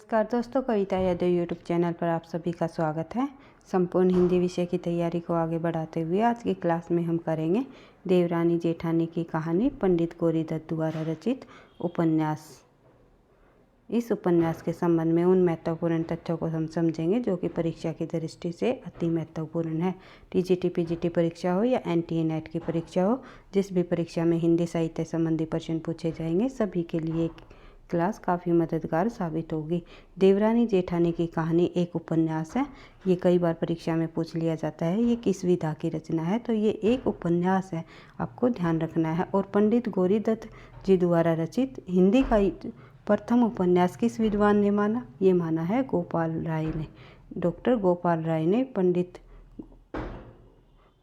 नमस्कार दोस्तों, कविता Yadav YouTube channel पर आप सभी का स्वागत है। संपूर्ण हिंदी विषय की तैयारी को आगे बढ़ाते हुए आज की क्लास में हम करेंगे देवरानी जेठानी की कहानी, पंडित गौरी दत्त द्वारा रचित उपन्यास। इस उपन्यास के संबंध में उन महत्वपूर्ण तथ्यों को हम समझेंगे जो कि परीक्षा की दृष्टि से अति महत्वपूर्ण है। टीजीटी पीजीटी परीक्षा हो या एनटीए नेट की परीक्षा हो, जिस भी परीक्षा में हिंदी साहित्य संबंधी प्रश्न पूछे जाएंगे सभी के लिए क्लास काफ़ी मददगार साबित होगी। देवरानी जेठानी की कहानी एक उपन्यास है। ये कई बार परीक्षा में पूछ लिया जाता है ये किस विधा की रचना है, तो ये एक उपन्यास है, आपको ध्यान रखना है। और पंडित गौरी दत्त जी द्वारा रचित हिंदी का प्रथम उपन्यास किस विद्वान ने माना? ये माना है गोपाल राय ने। डॉक्टर गोपाल राय ने पंडित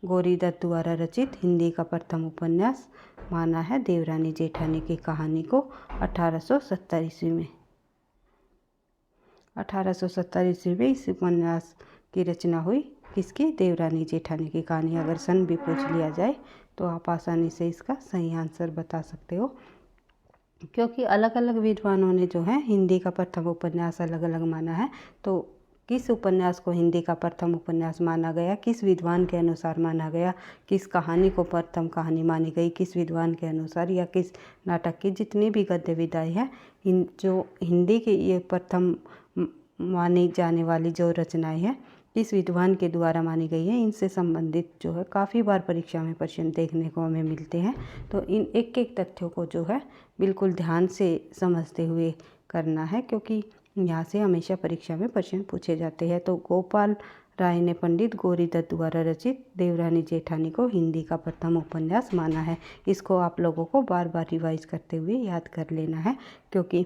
गौरी दत्त द्वारा रचित हिंदी का प्रथम उपन्यास माना है देवरानी जेठानी की कहानी को 1870 ईस्वी में। 1870 ईस्वी में इस उपन्यास की रचना हुई। किसकी? देवरानी जेठानी की कहानी। अगर सन भी पूछ लिया जाए तो आप आसानी से इसका सही आंसर बता सकते हो, क्योंकि अलग अलग विद्वानों ने जो है हिंदी का प्रथम उपन्यास अलग अलग माना है। तो किस उपन्यास को हिंदी का प्रथम उपन्यास माना गया, किस विद्वान के अनुसार माना गया, किस कहानी को प्रथम कहानी मानी गई किस विद्वान के अनुसार, या किस नाटक की जितनी भी गद्य विधाएँ हैं, जो हिंदी की ये प्रथम मानी जाने वाली जो रचनाएं हैं किस विद्वान के द्वारा मानी गई है, इनसे संबंधित जो है काफ़ी बार परीक्षा में प्रश्न देखने को हमें मिलते हैं। तो इन एक एक तथ्यों को जो है बिल्कुल ध्यान से समझते हुए करना है, क्योंकि यहाँ से हमेशा परीक्षा में प्रश्न पूछे जाते हैं। तो गोपाल राय ने पंडित गौरी दत्त द्वारा रचित देवरानी जेठानी को हिंदी का प्रथम उपन्यास माना है। इसको आप लोगों को बार बार रिवाइज करते हुए याद कर लेना है, क्योंकि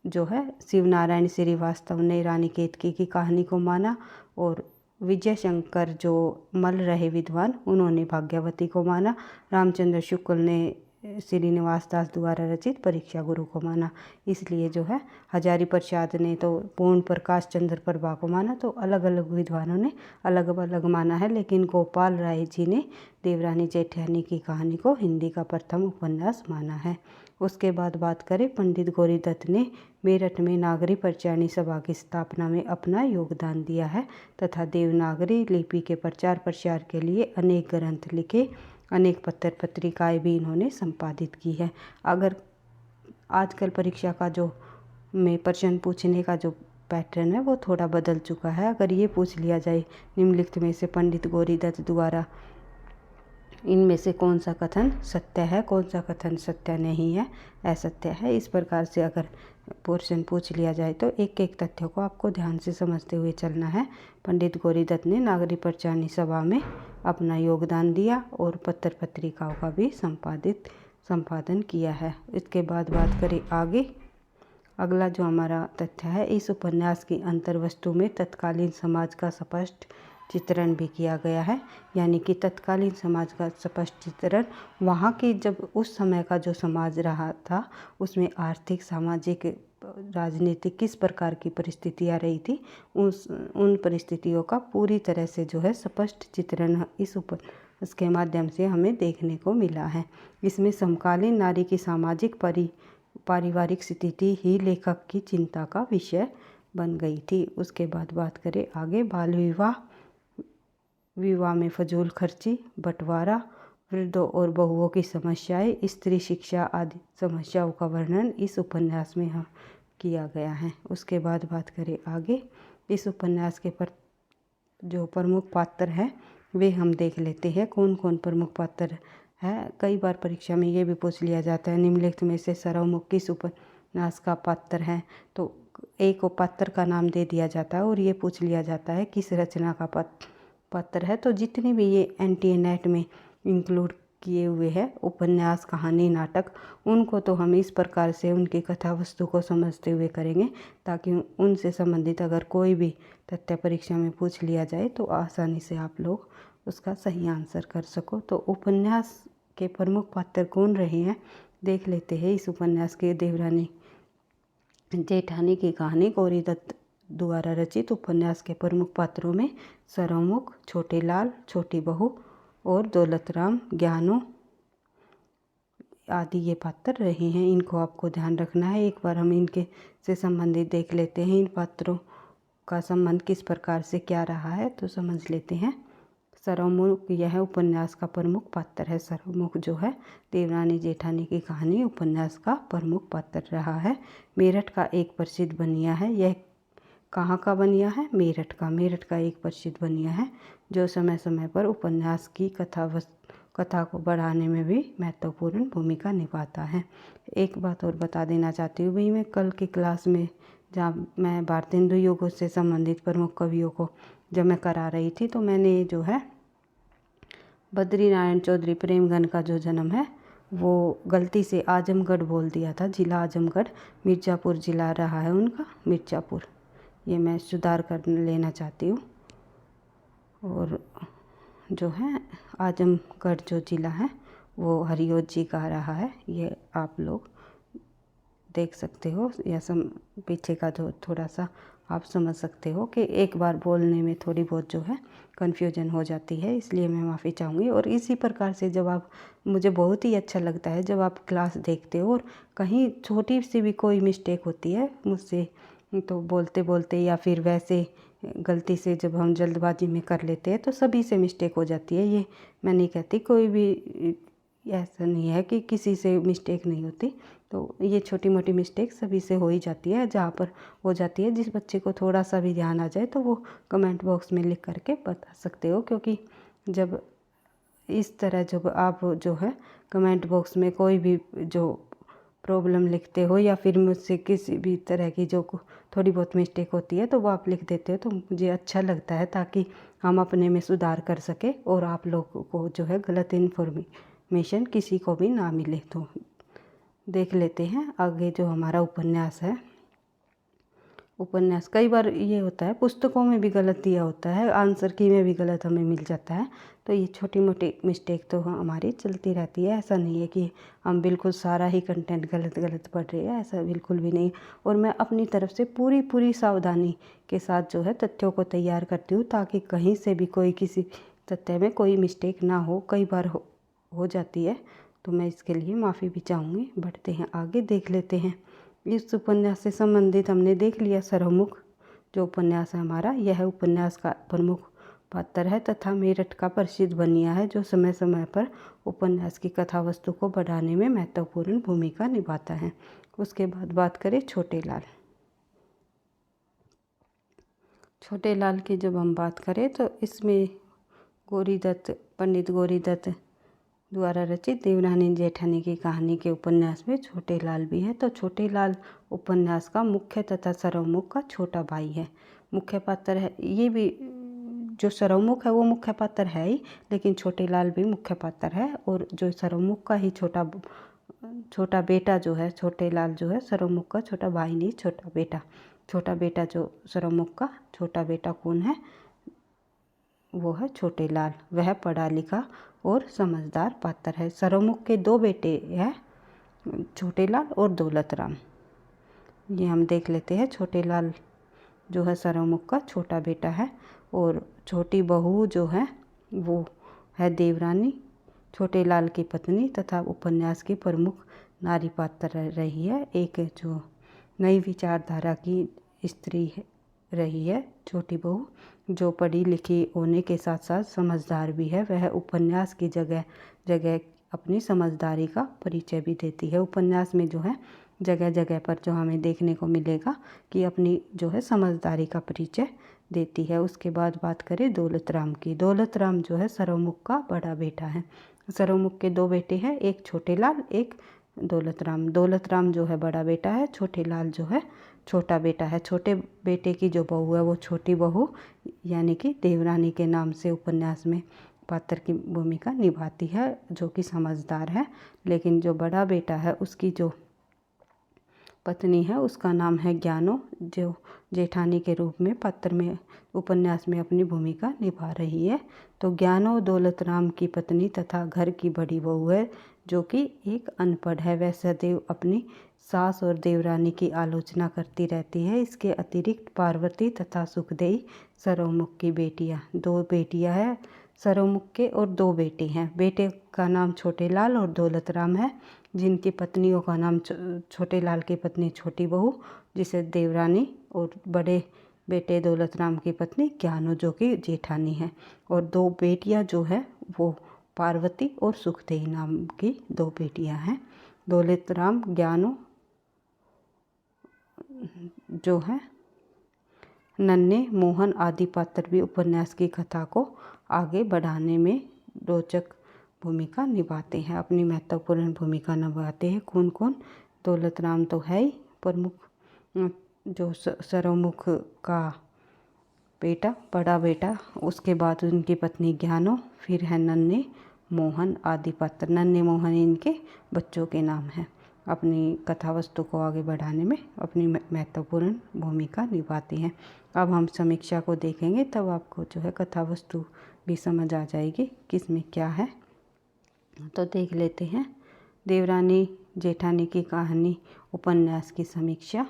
जो है शिवनारायण श्रीवास्तव ने रानी केतकी की कहानी को माना, और विजय शंकर जो मल रहे विद्वान उन्होंने भाग्यवती को माना। रामचंद्र शुक्ल ने श्रीनिवास दास द्वारा रचित परीक्षा गुरु को माना। इसलिए जो है हजारी प्रसाद ने तो पूर्ण प्रकाश चंद्र प्रभा को माना। तो अलग अलग विद्वानों ने अलग अलग माना है, लेकिन गोपाल राय जी ने देवरानी जेठानी की कहानी को हिंदी का प्रथम उपन्यास माना है। उसके बाद बात करें, पंडित गौरी दत्त ने मेरठ में नागरी प्रचारणी सभा की स्थापना में अपना योगदान दिया है तथा देवनागरी लिपि के प्रचार प्रसार के लिए अनेक ग्रंथ लिखे, अनेक पत्र पत्रिकाएं भी इन्होंने संपादित की है। अगर आजकल परीक्षा का जो में प्रश्न पूछने का जो पैटर्न है वो थोड़ा बदल चुका है। अगर ये पूछ लिया जाए निम्नलिखित में से पंडित गौरी दत्त द्वारा इनमें से कौन सा कथन सत्य है, कौन सा कथन सत्य नहीं है, असत्य है, इस प्रकार से अगर प्रश्न पूछ लिया जाए तो एक एक तथ्यों को आपको ध्यान से समझते हुए चलना है। पंडित गौरी दत्त ने नागरी प्रचारणी सभा में अपना योगदान दिया और पत्र पत्रिकाओं का भी संपादन किया है। इसके बाद बात करें आगे, अगला जो हमारा तथ्य है, इस उपन्यास की अंतर्वस्तु में तत्कालीन समाज का स्पष्ट चित्रण भी किया गया है। यानी कि तत्कालीन समाज का स्पष्ट चित्रण, वहाँ की जब उस समय का जो समाज रहा था उसमें आर्थिक, सामाजिक, राजनीतिक किस प्रकार की परिस्थितियाँ रही थी, उन परिस्थितियों का पूरी तरह से जो है स्पष्ट चित्रण इस उपन्यास के माध्यम से हमें देखने को मिला है। इसमें समकालीन नारी की सामाजिक पारिवारिक स्थिति ही लेखक की चिंता का विषय बन गई थी। उसके बाद बात करें आगे, बाल विवाह में फजूल खर्ची, बंटवारा, वृद्धों और बहुओं की समस्याएं, स्त्री शिक्षा आदि समस्याओं का वर्णन इस उपन्यास में किया गया है। उसके बाद बात करें आगे, इस उपन्यास के जो प्रमुख पात्र हैं वे हम देख लेते हैं। कौन कौन प्रमुख पात्र है? कई बार परीक्षा में ये भी पूछ लिया जाता है निम्नलिखित में से सर्वमुख किस उपन्यास का पात्र है, तो एक पात्र का नाम दे दिया जाता है और ये पूछ लिया जाता है किस रचना का पात्र है। तो जितने भी ये एनटीए नेट में इंक्लूड किए हुए हैं उपन्यास, कहानी, नाटक, उनको तो हम इस प्रकार से उनकी कथा वस्तु को समझते हुए करेंगे ताकि उनसे संबंधित अगर कोई भी तथ्य परीक्षा में पूछ लिया जाए तो आसानी से आप लोग उसका सही आंसर कर सको। तो उपन्यास के प्रमुख पात्र कौन रहे हैं देख लेते हैं। इस उपन्यास के देवरानी जेठानी की कहानी गौरी दत्त द्वारा रचित उपन्यास के प्रमुख पात्रों में सर्वमुख, छोटे लाल, छोटी बहू और दौलतराम ज्ञानू आदि ये पात्र रहे हैं, इनको आपको ध्यान रखना है। एक बार हम इनके से संबंधित देख लेते हैं, इन पात्रों का संबंध किस प्रकार से क्या रहा है तो समझ लेते हैं। सर्वमुख यह उपन्यास का प्रमुख पात्र है। सर्वमुख जो है देवरानी जेठानी की कहानी उपन्यास का प्रमुख पात्र रहा है। मेरठ का एक प्रसिद्ध बनिया है। यह कहाँ का बनिया है? मेरठ का। मेरठ का एक प्रसिद्ध बनिया है जो समय समय पर उपन्यास की कथा को बढ़ाने में भी महत्वपूर्ण भूमिका निभाता है। एक बात और बता देना चाहती हूँ भाई, मैं कल की क्लास में जहाँ मैं भारतेंदु युगों से संबंधित प्रमुख कवियों को जब मैं करा रही थी तो मैंने जो है बद्रीनारायण चौधरी प्रेमगन का जो जन्म है वो गलती से आजमगढ़ बोल दिया था। जिला आजमगढ़, मिर्ज़ापुर जिला रहा है उनका, मिर्ज़ापुर। ये मैं सुधार कर लेना चाहती हूँ। और जो है आजमगढ़ जो ज़िला है वो हरियोत जी का रहा है। ये आप लोग देख सकते हो, या पीछे का जो थोड़ा सा आप समझ सकते हो कि एक बार बोलने में थोड़ी बहुत जो है कन्फ्यूजन हो जाती है, इसलिए मैं माफ़ी चाहूँगी। और इसी प्रकार से जब आप, मुझे बहुत ही अच्छा लगता है जब आप क्लास देखते हो और कहीं छोटी सी भी कोई मिस्टेक होती है मुझसे, तो बोलते बोलते या फिर वैसे गलती से जब हम जल्दबाजी में कर लेते हैं तो सभी से मिस्टेक हो जाती है। ये मैं नहीं कहती, कोई भी ऐसा नहीं है कि किसी से मिस्टेक नहीं होती, तो ये छोटी मोटी मिस्टेक सभी से हो ही जाती है। जहाँ पर हो जाती है, जिस बच्चे को थोड़ा सा भी ध्यान आ जाए तो वो कमेंट बॉक्स में लिख करके बता सकते हो। क्योंकि जब इस तरह जब आप जो है कमेंट बॉक्स में कोई भी जो प्रॉब्लम लिखते हो या फिर मुझसे किसी भी तरह की जो थोड़ी बहुत मिस्टेक होती है तो वो आप लिख देते हो, तो मुझे अच्छा लगता है, ताकि हम अपने में सुधार कर सके और आप लोगों को जो है गलत इन्फॉर्मेशन किसी को भी ना मिले। तो देख लेते हैं आगे जो हमारा उपन्यास है। उपन्यास कई बार ये होता है पुस्तकों में भी गलत दिया होता है, आंसर की में भी गलत हमें मिल जाता है, तो ये छोटी मोटी मिस्टेक तो हमारी चलती रहती है। ऐसा नहीं है कि हम बिल्कुल सारा ही कंटेंट गलत पढ़ रहे हैं, ऐसा बिल्कुल भी नहीं। और मैं अपनी तरफ से पूरी सावधानी के साथ जो है तथ्यों को तैयार करती हूँ, ताकि कहीं से भी कोई किसी तथ्य में कोई मिस्टेक ना हो। कई बार हो जाती है, तो मैं इसके लिए माफ़ी भी चाहूँगी। बढ़ते हैं आगे, देख लेते हैं इस उपन्यास से संबंधित हमने देख लिया सर्वमुख जो उपन्यास है हमारा, यह उपन्यास का प्रमुख पात्र है तथा मेरठ का प्रसिद्ध बनिया है जो समय समय पर उपन्यास की कथा वस्तु को बढ़ाने में महत्वपूर्ण भूमिका निभाता है। उसके बाद बात करें छोटे लाल। छोटे लाल की जब हम बात करें तो इसमें पंडित गौरी दत्त द्वारा रचित देवरानी जेठानी की कहानी के उपन्यास में छोटे लाल भी है। तो छोटे लाल उपन्यास का मुख्य तथा सर्वमुख का छोटा भाई है, मुख्य पात्र है। ये भी जो सर्वमुख है वो मुख्य पात्र है ही, लेकिन छोटे लाल भी मुख्य पात्र है। और जो सर्वमुख का ही छोटा बेटा जो है, छोटे लाल जो है सर्वमुख का छोटा भाई नहीं, छोटा बेटा जो सर्वमुख का छोटा बेटा कौन है? वो है छोटे लाल। वह पढ़ा लिखा और समझदार पात्र है। सर्वमुख के दो बेटे हैं, छोटे लाल और दौलत राम। ये हम देख लेते हैं। छोटे लाल जो है सर्वमुख का छोटा बेटा है और छोटी बहू जो है वो है देवरानी, छोटे लाल की पत्नी तथा उपन्यास की प्रमुख नारी पात्र रही है। एक जो नई विचारधारा की स्त्री रही है छोटी बहू, जो पढ़ी लिखी होने के साथ साथ समझदार भी है। वह उपन्यास की जगह जगह अपनी समझदारी का परिचय भी देती है। उपन्यास में जो है जगह जगह पर जो हमें देखने को मिलेगा कि अपनी जो है समझदारी का परिचय देती है। उसके बाद बात करें दौलत राम की। दौलत राम जो है सर्वमुख का बड़ा बेटा है। सर्वमुख के दो बेटे हैं, एक छोटे लाल, एक दौलत राम। दौलत राम जो है बड़ा बेटा है, छोटे लाल जो है छोटा बेटा है। छोटे बेटे की जो बहू है वो छोटी बहू यानी कि देवरानी के नाम से उपन्यास में पात्र की भूमिका निभाती है, जो कि समझदार है। लेकिन जो बड़ा बेटा है उसकी जो पत्नी है उसका नाम है ज्ञानो, जो जेठानी के रूप में पात्र में उपन्यास में अपनी भूमिका निभा रही है। तो ज्ञानो दौलत राम की पत्नी तथा घर की बड़ी बहू है, जो कि एक अनपढ़ है। वह सदैव अपनी सास और देवरानी की आलोचना करती रहती है। इसके अतिरिक्त पार्वती तथा सुखदेई सर्वमुख की बेटियां, दो बेटियां हैं सर्वमुख के और दो बेटे हैं। बेटे का नाम छोटे लाल और दौलत राम है। जिनकी पत्नियों का नाम छोटे लाल की पत्नी छोटी बहू जिसे देवरानी, और बड़े बेटे दौलत राम की पत्नी ज्ञानो जो कि जेठानी है, और 2 बेटियां जो है वो पार्वती और सुखदेई नाम की 2 बेटियां हैं। दौलत राम ज्ञानो जो है नन्हे मोहन आदि पात्र भी उपन्यास की कथा को आगे बढ़ाने में रोचक भूमिका निभाते हैं, अपनी महत्वपूर्ण भूमिका निभाते हैं। कौन कौन? दौलत राम तो है ही प्रमुख, जो सर्वमुख का बेटा, बड़ा बेटा, उसके बाद उनकी पत्नी ज्ञानो, फिर है नन्हे मोहन आदि पात्र। नन्हे मोहन इनके बच्चों के नाम हैं। अपनी कथा वस्तु को आगे बढ़ाने में अपनी महत्वपूर्ण भूमिका निभाते हैं। अब हम समीक्षा को देखेंगे, तब आपको जो है कथा वस्तु भी समझ आ जाएगी किसमें क्या है। तो देख लेते हैं देवरानी जेठानी की कहानी उपन्यास की समीक्षा।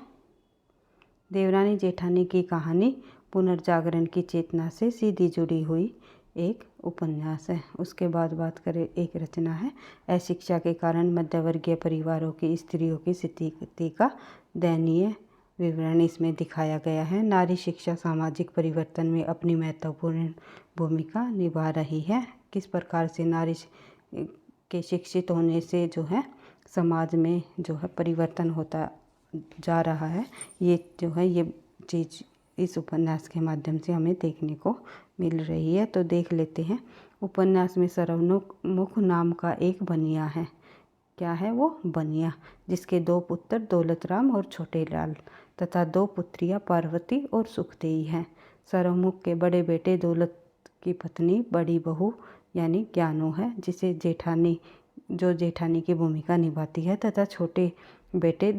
देवरानी जेठानी की कहानी पुनर्जागरण की चेतना से सीधी जुड़ी हुई एक उपन्यास है। उसके बाद बात करें, एक रचना है अशिक्षा के कारण मध्यवर्गीय परिवारों की स्त्रियों की स्थिति का दयनीय विवरण इसमें दिखाया गया है। नारी शिक्षा सामाजिक परिवर्तन में अपनी महत्वपूर्ण भूमिका निभा रही है। किस प्रकार से नारी के शिक्षित होने से जो है समाज में जो है परिवर्तन होता जा रहा है, ये जो है ये चीज़ इस उपन्यास के माध्यम से हमें देखने को मिल रही है। तो देख लेते हैं। उपन्यास में सर्वमुख नाम का एक बनिया है। क्या है वो? बनिया, जिसके 2 पुत्र दौलत राम और छोटे लाल तथा 2 पुत्रियां पार्वती और सुखदेई हैं। सर्वमुख के बड़े बेटे दौलत की पत्नी बड़ी बहू यानी ज्ञानो है, जिसे जेठानी की भूमिका निभाती है, तथा छोटे बेटे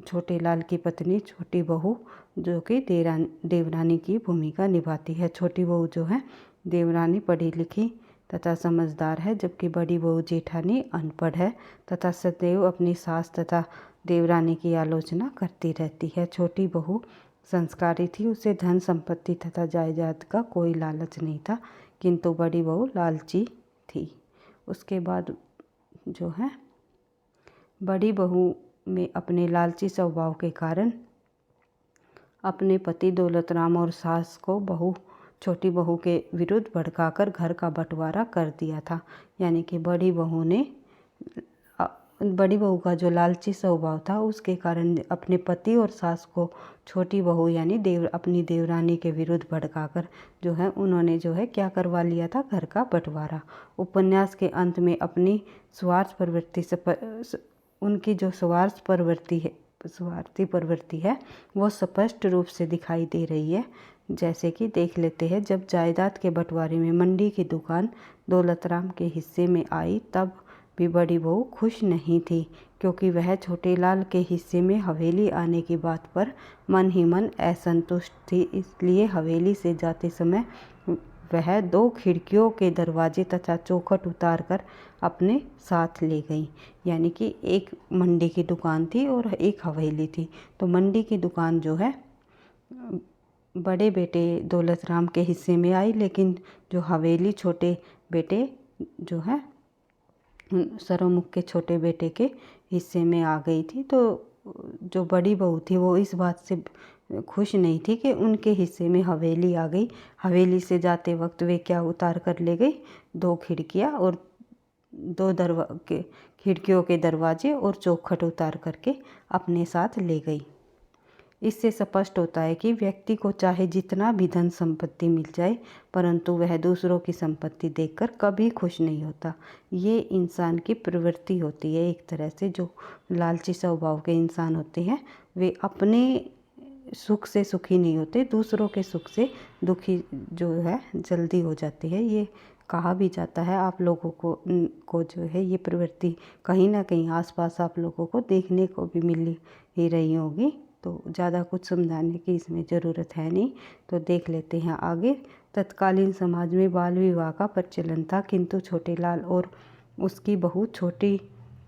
छोटे लाल की पत्नी छोटी बहू जो कि देवरानी की भूमिका निभाती है। छोटी बहू जो है देवरानी पढ़ी लिखी तथा समझदार है, जबकि बड़ी बहू जेठानी अनपढ़ है तथा सदैव अपनी सास तथा देवरानी की आलोचना करती रहती है। छोटी बहू संस्कारी थी, उसे धन संपत्ति तथा जायदाद का कोई लालच नहीं था, किंतु बड़ी बहू लालची थी। उसके बाद जो है बड़ी बहू में अपने लालची स्वभाव के कारण अपने पति दौलत राम और सास को छोटी बहू के विरुद्ध भड़काकर घर का बंटवारा कर दिया था। यानी कि बड़ी बहू का जो लालची स्वभाव था उसके कारण अपने पति और सास को छोटी बहू यानी अपनी देवरानी के विरुद्ध भड़काकर जो है उन्होंने जो है क्या करवा लिया था? घर का बंटवारा। उपन्यास के अंत में अपनी स्वार्थ प्रवृत्ति से उनकी जो स्वार्थी प्रवृत्ति है वो स्पष्ट रूप से दिखाई दे रही है। जैसे कि देख लेते हैं, जब जायदाद के बंटवारे में मंडी की दुकान दौलत राम के हिस्से में आई तब भी बड़ी बहू खुश नहीं थी, क्योंकि वह छोटे लाल के हिस्से में हवेली आने की बात पर मन ही मन असंतुष्ट थी। इसलिए हवेली से जाते समय वह 2 खिड़कियों के दरवाजे तथा चौखट उतारकर अपने साथ ले गई। यानी कि एक मंडी की दुकान थी और एक हवेली थी। तो मंडी की दुकान जो है बड़े बेटे दौलत राम के हिस्से में आई, लेकिन जो हवेली छोटे बेटे जो है सर्वमुख के छोटे बेटे के हिस्से में आ गई थी। तो जो बड़ी बहू थी वो इस बात से खुश नहीं थी कि उनके हिस्से में हवेली आ गई। हवेली से जाते वक्त वे क्या उतार कर ले गई? 2 खिड़कियाँ और 2 खिड़कियों के दरवाजे और चौखट उतार करके अपने साथ ले गई। इससे स्पष्ट होता है कि व्यक्ति को चाहे जितना भी धन संपत्ति मिल जाए, परंतु वह दूसरों की संपत्ति देखकर कभी खुश नहीं होता। ये इंसान की प्रवृत्ति होती है। एक तरह से जो लालची स्वभाव के इंसान होते हैं वे अपने सुख से सुखी नहीं होते, दूसरों के सुख से दुखी जो है जल्दी हो जाती है। ये कहा भी जाता है। आप लोगों को जो है ये प्रवृत्ति कहीं ना कहीं आसपास आप लोगों को देखने को भी मिल ही रही होगी। तो ज़्यादा कुछ समझाने की इसमें ज़रूरत है नहीं। तो देख लेते हैं आगे। तत्कालीन समाज में बाल विवाह का प्रचलन था, किंतु छोटे लाल और उसकी छोटी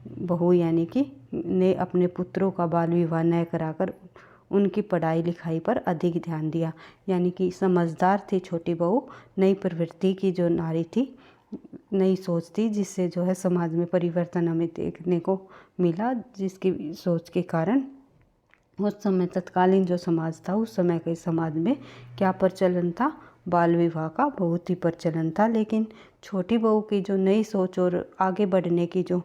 बहू यानी कि ने अपने पुत्रों का बाल विवाह न कराकर उनकी पढ़ाई लिखाई पर अधिक ध्यान दिया। यानी कि समझदार थी छोटी बहू, नई प्रवृत्ति की जो नारी थी नई सोच थी, जिससे जो है समाज में परिवर्तन हमें देखने को मिला, जिसकी सोच के कारण उस समय तत्कालीन जो समाज था, उस समय के समाज में क्या प्रचलन था, बाल विवाह का बहुत ही प्रचलन था। लेकिन छोटी बहू की जो नई सोच और आगे बढ़ने की जो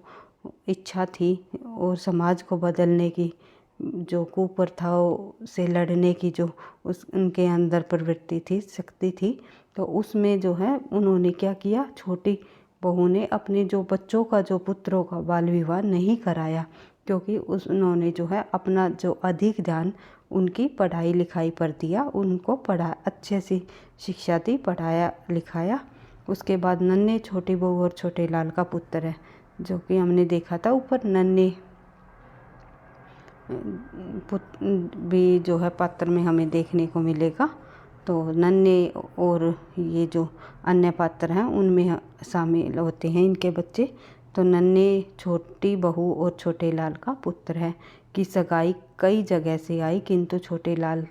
इच्छा थी और समाज को बदलने की जो कुप्रथाओं से लड़ने की जो उनके अंदर प्रवृत्ति थी, शक्ति थी, तो उसमें जो है उन्होंने क्या किया, छोटी बहू ने अपने जो बच्चों का, जो पुत्रों का बाल विवाह नहीं कराया, क्योंकि उन्होंने जो है अपना जो अधिक ध्यान उनकी पढ़ाई लिखाई पर दिया, उनको अच्छे से शिक्षा दी, पढ़ाया लिखाया। उसके बाद नन्हे छोटी बहू और छोटे लाल का पुत्र है, जो कि हमने देखा था ऊपर, नन्हे भी जो है पात्र में हमें देखने को मिलेगा। तो नन्हे और ये जो अन्य पात्र हैं उनमें शामिल होते हैं इनके बच्चे। तो नन्हे छोटी बहू और छोटे लाल का पुत्र है कि सगाई कई जगह से आई, किंतु छोटे लाल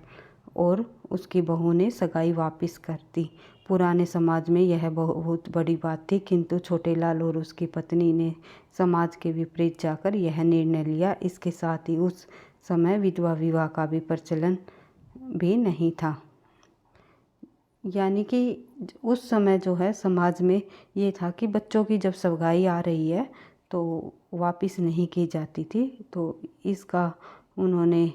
और उसकी बहू ने सगाई वापस कर दी। पुराने समाज में यह बहुत बड़ी बात थी, किंतु छोटे लाल और उसकी पत्नी ने समाज के विपरीत जाकर यह निर्णय लिया। इसके साथ ही उस समय विधवा विवाह का भी प्रचलन भी नहीं था, यानी कि उस समय जो है समाज में ये था कि बच्चों की जब सगाई आ रही है तो वापस नहीं की जाती थी। तो इसका उन्होंने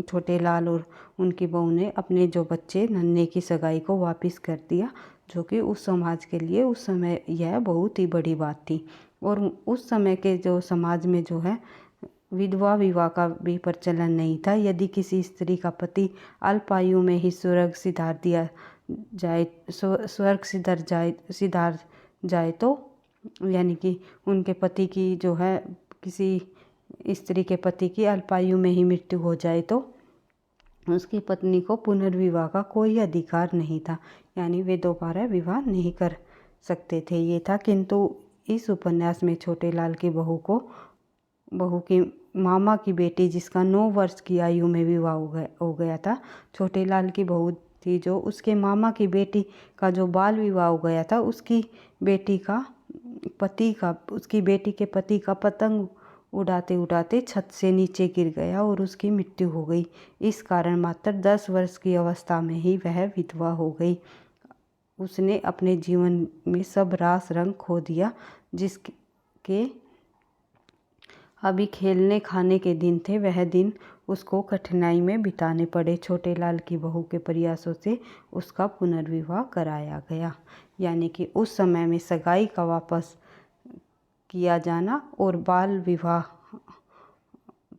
छोटे लाल और उनकी बहू ने अपने जो बच्चे नन्हे की सगाई को वापस कर दिया, जो कि उस समाज के लिए उस समय यह बहुत ही बड़ी बात थी। और उस समय के जो समाज में जो है विधवा विवाह का भी प्रचलन नहीं था। यदि किसी स्त्री का पति अल्पायु में ही स्वर्ग सिधार दिया जाए, स्वर्ग सिधार जाए तो, यानी कि उनके पति की जो है, किसी स्त्री के पति की अल्पायु में ही मृत्यु हो जाए तो उसकी पत्नी को पुनर्विवाह का कोई अधिकार नहीं था, यानी वे दोबारा विवाह नहीं कर सकते थे, ये था। किंतु इस उपन्यास में छोटे लाल की बहू की मामा की बेटी, जिसका 9 वर्ष की आयु में विवाह हो गया था, छोटे लाल की बहू थी जो उसके मामा की बेटी का जो बाल विवाह हो गया था, उसकी बेटी के पति का पतंग उड़ाते उड़ाते छत से नीचे गिर गया और उसकी मृत्यु हो गई। इस कारण मात्र 10 वर्ष की अवस्था में ही वह विधवा हो गई। उसने अपने जीवन में सब रास रंग खो दिया, जिसके अभी खेलने खाने के दिन थे, वह दिन उसको कठिनाई में बिताने पड़े। छोटे लाल की बहू के प्रयासों से उसका पुनर्विवाह कराया गया, यानी कि उस समय में सगाई का वापस किया जाना और बाल विवाह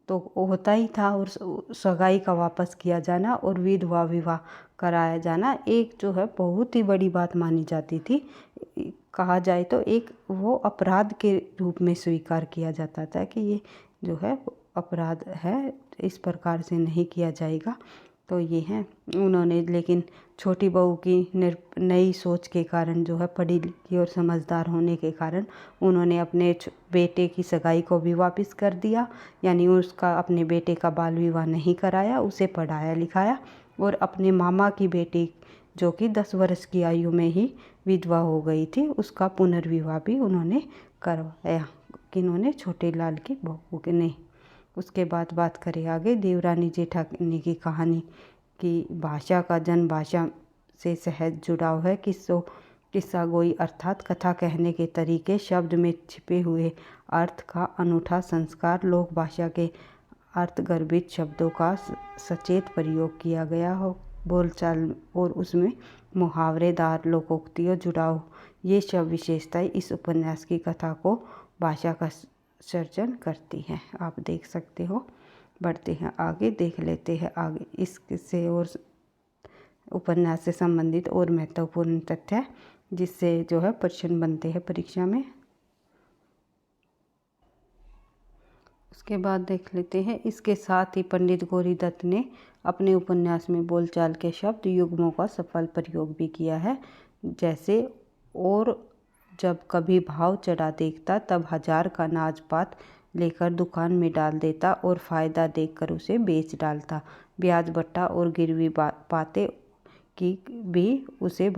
तो होता ही था, और सगाई का वापस किया जाना और विधवा विवाह कराया जाना एक जो है बहुत ही बड़ी बात मानी जाती थी। कहा जाए तो एक वो अपराध के रूप में स्वीकार किया जाता था कि ये जो है अपराध है, इस प्रकार से नहीं किया जाएगा। तो ये है उन्होंने, लेकिन छोटी बहू की नई सोच के कारण जो है, पढ़ी लिखी और समझदार होने के कारण उन्होंने अपने बेटे की सगाई को भी वापस कर दिया, यानी उसका अपने बेटे का बाल विवाह नहीं कराया, उसे पढ़ाया लिखाया और अपने मामा की बेटी जो कि 10 वर्ष की आयु में ही विधवा हो गई थी, उसका पुनर्विवाह भी उन्होंने करवाया। किन्होंने? छोटे लाल की बहू ने। उसके बाद बात करें आगे देवरानी जेठानी की कहानी की भाषा का जन भाषा से सहज जुड़ाव है। किस्सा गोई अर्थात कथा कहने के तरीके, शब्द में छिपे हुए अर्थ का अनूठा संस्कार, लोक भाषा के अर्थगर्भित शब्दों का सचेत प्रयोग किया गया हो, बोलचाल और उसमें मुहावरेदार लोकोक्तियों जुड़ाव, ये सब विशेषताएं इस उपन्यास की कथा को भाषा का सर्जन करती हैं। आप देख सकते हो। बढ़ते हैं आगे, देख लेते हैं आगे इससे और उपन्यास से संबंधित और महत्वपूर्ण तथ्य जिससे जो है प्रश्न बनते हैं परीक्षा में। उसके बाद देख लेते हैं, इसके साथ ही पंडित गौरी दत्त ने अपने उपन्यास में बोलचाल के शब्द युग्मों का सफल प्रयोग भी किया है, जैसे और जब कभी भाव चढ़ा देखता तब 1000 का नाज पात लेकर दुकान में डाल देता और फ़ायदा देखकर उसे बेच डालता, ब्याज बट्टा और गिरवी पाते की भी उसे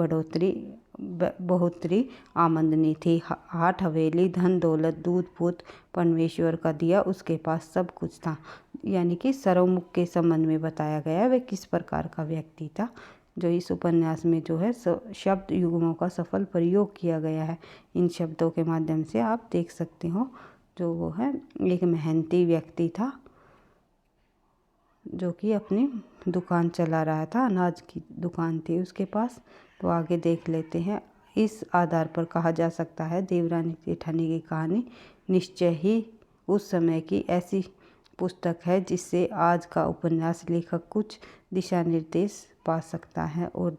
बहुतरी आमदनी थी। हाट हवेली, धन दौलत, दूध पूत परमेश्वर का दिया, उसके पास सब कुछ था। यानी कि सर्वमुख के संबंध में बताया गया है वह किस प्रकार का व्यक्ति था। जो इस उपन्यास में जो है शब्द युग्मों का सफल प्रयोग किया गया है। इन शब्दों के माध्यम से आप देख सकते हो जो वो है एक मेहनती व्यक्ति था जो कि अपनी दुकान चला रहा था, अनाज की दुकान थी उसके पास। तो आगे देख लेते हैं। इस आधार पर कहा जा सकता है देवरानी जेठानी की कहानी निश्चय ही उस समय की ऐसी पुस्तक है जिससे आज का उपन्यास लेखक कुछ दिशा निर्देश पा सकता है। और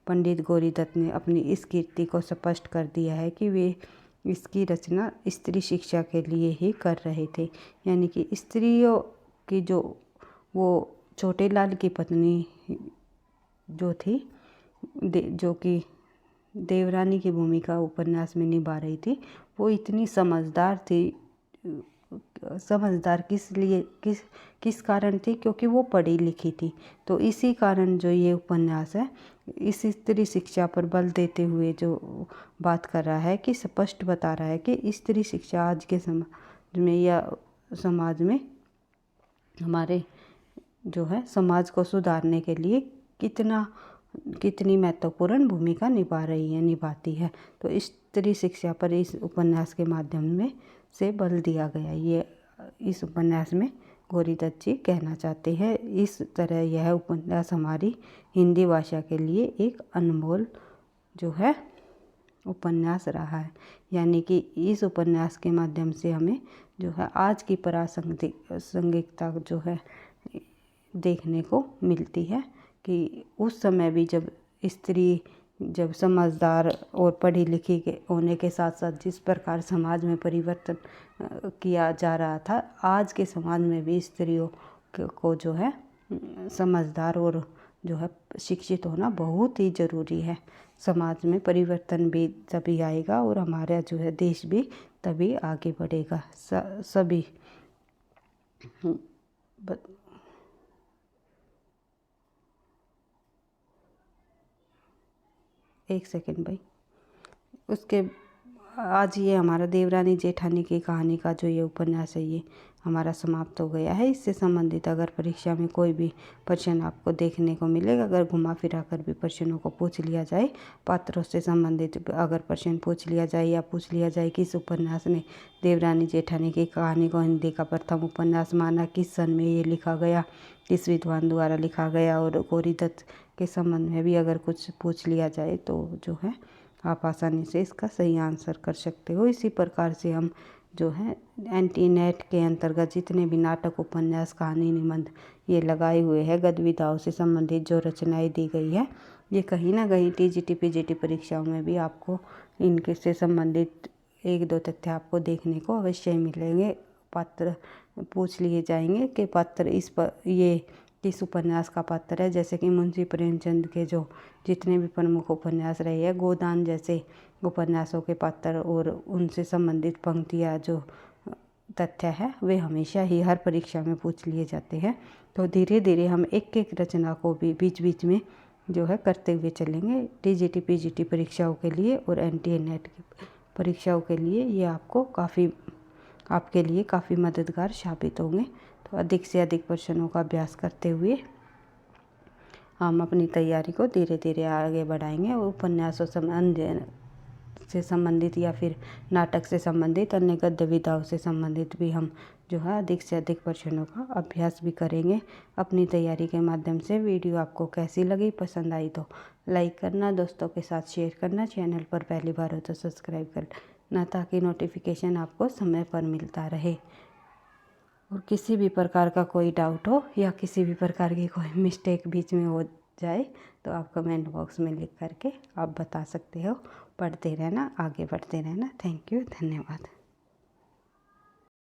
पंडित गौरीदत्त ने अपनी इस कीर्ति को स्पष्ट कर दिया है कि वे इसकी रचना स्त्री शिक्षा के लिए ही कर रहे थे। यानी कि स्त्रियों की जो वो छोटे लाल की पत्नी जो थी जो कि देवरानी की भूमिका उपन्यास में निभा रही थी, वो इतनी समझदार थी। समझदार किस कारण थी? क्योंकि वो पढ़ी लिखी थी। तो इसी कारण जो ये उपन्यास है इस स्त्री शिक्षा पर बल देते हुए जो बात कर रहा है कि स्पष्ट बता रहा है कि स्त्री शिक्षा आज के समाज में या समाज में हमारे जो है समाज को सुधारने के लिए कितनी महत्वपूर्ण भूमिका निभाती है। तो स्त्री शिक्षा पर इस उपन्यास के माध्यम में से बल दिया गया। ये इस उपन्यास में गौरीदत्त जी कहना चाहते हैं। इस तरह यह उपन्यास हमारी हिंदी भाषा के लिए एक अनमोल जो है उपन्यास रहा है। यानी कि इस उपन्यास के माध्यम से हमें जो है आज की प्रासंगिकता जो है देखने को मिलती है कि उस समय भी जब स्त्री जब समझदार और पढ़ी लिखी के होने के साथ साथ जिस प्रकार समाज में परिवर्तन किया जा रहा था, आज के समाज में भी स्त्रियों को जो है समझदार और जो है शिक्षित होना बहुत ही ज़रूरी है। समाज में परिवर्तन भी तभी आएगा और हमारा जो है देश भी तभी आगे बढ़ेगा। सभी एक सेकेंड भाई। उसके आज ये हमारा देवरानी जेठानी की कहानी का जो ये उपन्यास है ये हमारा समाप्त हो गया है। इससे संबंधित अगर परीक्षा में कोई भी प्रश्न आपको देखने को मिलेगा, अगर घुमा फिरा कर भी प्रश्नों को पूछ लिया जाए, पात्रों से संबंधित अगर प्रश्न पूछ लिया जाए या पूछ लिया जाए कि इस उपन्यास ने देवरानी जेठानी की कहानी को हिंदी का प्रथम उपन्यास माना, किस सन में ये लिखा गया, किस विद्वान द्वारा लिखा गया, और गौरीदत्त के संबंध में भी अगर कुछ पूछ लिया जाए तो जो है आप आसानी से इसका सही आंसर कर सकते हो। इसी प्रकार से हम जो है एंटी नेट के अंतर्गत जितने भी नाटक, उपन्यास, कहानी, निबंध ये लगाए हुए हैं, गद्य विधाओं से संबंधित जो रचनाएं दी गई है, ये कहीं ना कहीं टीजीटी पीजीटी परीक्षाओं में भी आपको इनके से संबंधित एक दो तथ्य आपको देखने को अवश्य मिलेंगे। पात्र पूछ लिए जाएंगे कि पात्र ये किस उपन्यास का पात्र है। जैसे कि मुंशी प्रेमचंद के जो जितने भी प्रमुख उपन्यास रहे हैं, गोदान जैसे उपन्यासों के पात्र और उनसे संबंधित पंक्तियाँ जो तथ्य है वे हमेशा ही हर परीक्षा में पूछ लिए जाते हैं। तो धीरे धीरे हम एक एक रचना को भी बीच बीच में जो है करते हुए चलेंगे। टीजीटी पीजीटी परीक्षाओं के लिए और एनटीए नेट की परीक्षाओं के लिए ये आपके लिए काफ़ी मददगार साबित होंगे। तो अधिक से अधिक प्रश्नों का अभ्यास करते हुए हम अपनी तैयारी को धीरे धीरे आगे बढ़ाएंगे और उपन्यासों से संबंधित या फिर नाटक से संबंधित अन्य गद्य विधाओं से संबंधित भी हम जो है अधिक से अधिक प्रश्नों का अभ्यास भी करेंगे अपनी तैयारी के माध्यम से। वीडियो आपको कैसी लगी, पसंद आई तो लाइक करना, दोस्तों के साथ शेयर करना, चैनल पर पहली बार हो तो सब्सक्राइब करना ताकि नोटिफिकेशन आपको समय पर मिलता रहे। और किसी भी प्रकार का कोई डाउट हो या किसी भी प्रकार की कोई मिस्टेक बीच में हो जाए तो आप कमेंट बॉक्स में लिख करके आप बता सकते हो। पढ़ते रहना, आगे बढ़ते रहना। थैंक यू, धन्यवाद।